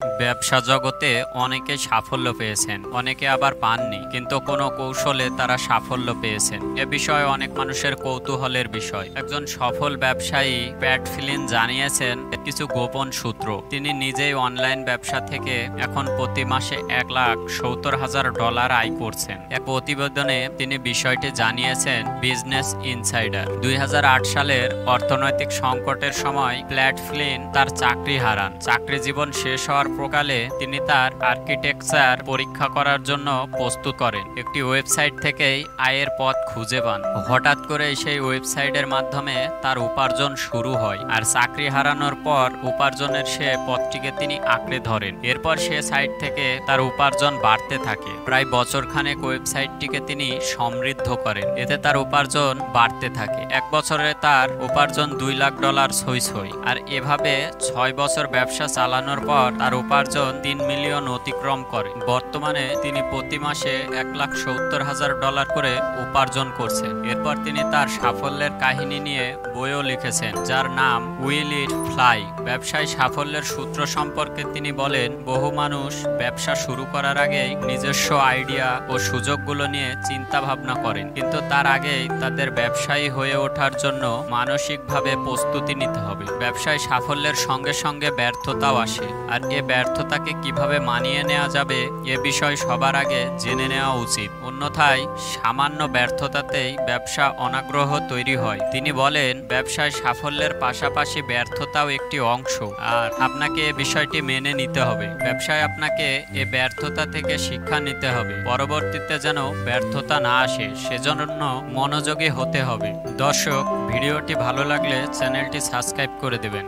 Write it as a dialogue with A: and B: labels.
A: ব্যবসা জগতে অনেকে সাফল্য পেয়েছেন, অনেকে আবার পাননি, কিন্তু কোনো কৌশলে তারা সাফল্য পেয়েছেন। এ বিষয়ে অনেক মানুষের কৌতূহলের বিষয়। একজন সফল ব্যবসায়ী প্যাট ফিলিন জানিয়েছেন কিছু গোপন সূত্র। তিনি নিজেই অনলাইন ব্যবসা থেকে এখন প্রতি মাসে $1,70,000 আয় করছেন। এক প্রতিবেদনে তিনি বিষয়টি জানিয়েছেন বিজনেস ইনসাইডার। 2008 সালের অর্থনৈতিক সংকটের সময় প্যাট ফিলিন তার চাকরি হারান। চাকরি জীবন শেষ হওয়ার প্রকালে তিনি তার আর্কিটেকচার পরীক্ষা করার জন্য প্রস্তুত করেন। একটি ওয়েবসাইট থেকেই আয়ের পথ খুঁজে পান। হঠাৎ করে সেই ওয়েবসাইটের মাধ্যমে তার উপার্জন শুরু হয়, আর চাকরি হারানোর পর উপার্জনের সে পথটিকে তিনি আঁকড়ে ধরেন। এরপর সে সাইট থেকে তার উপার্জন বাড়তে থাকে। প্রায় বছরখানেক ওয়েবসাইটটিকে তিনি সমৃদ্ধ করেন, এতে তার উপার্জন বাড়তে থাকে। এক বছরে তার উপার্জন $2 লাখ ছই ছই। আর এভাবে 6 বছর ব্যবসা চালানোর পর তার উপার্জন $3 মিলিয়ন অতিক্রম করে। বর্তমানে তিনি প্রতি মাসে $1,70,000 করে উপার্জন করছেন। এরপর তিনি তার সাফল্যের কাহিনী নিয়ে বইও লিখেছেন, যার নাম উইল ইট ফ্লাই। ব্যবসায় সাফল্যের সূত্র সম্পর্কে তিনি বলেন, বহু মানুষ ব্যবসা শুরু করার আগেই নিজস্ব আইডিয়া ও সুযোগগুলো নিয়ে চিন্তা ভাবনা করেন, কিন্তু তার আগেই তাদের ব্যবসায়ী হয়ে ওঠার জন্য মানসিকভাবে প্রস্তুতি নিতে হবে। ব্যবসায় সাফল্যের সঙ্গে সঙ্গে ব্যর্থতাও আসে, আর এ ব্যর্থতাকে কিভাবে মানিয়ে নেওয়া যাবে এ বিষয় সবার আগে জেনে নেওয়া উচিত। অন্যথায় সামান্য ব্যর্থতাতেই ব্যবসা অনাগ্রহ তৈরি হয়। তিনি বলেন, ব্যবসায় সাফল্যের পাশাপাশি ব্যর্থতাও একটি অংশ, আর আপনাকে এ বিষয়টি মেনে নিতে হবে। ব্যবসায় আপনাকে এ ব্যর্থতা থেকে শিক্ষা নিতে হবে, পরবর্তীতে যেন ব্যর্থতা না আসে সেজন্য মনোযোগী হতে হবে। দর্শক, ভিডিওটি ভালো লাগলে চ্যানেলটি সাবস্ক্রাইব করে দেবেন।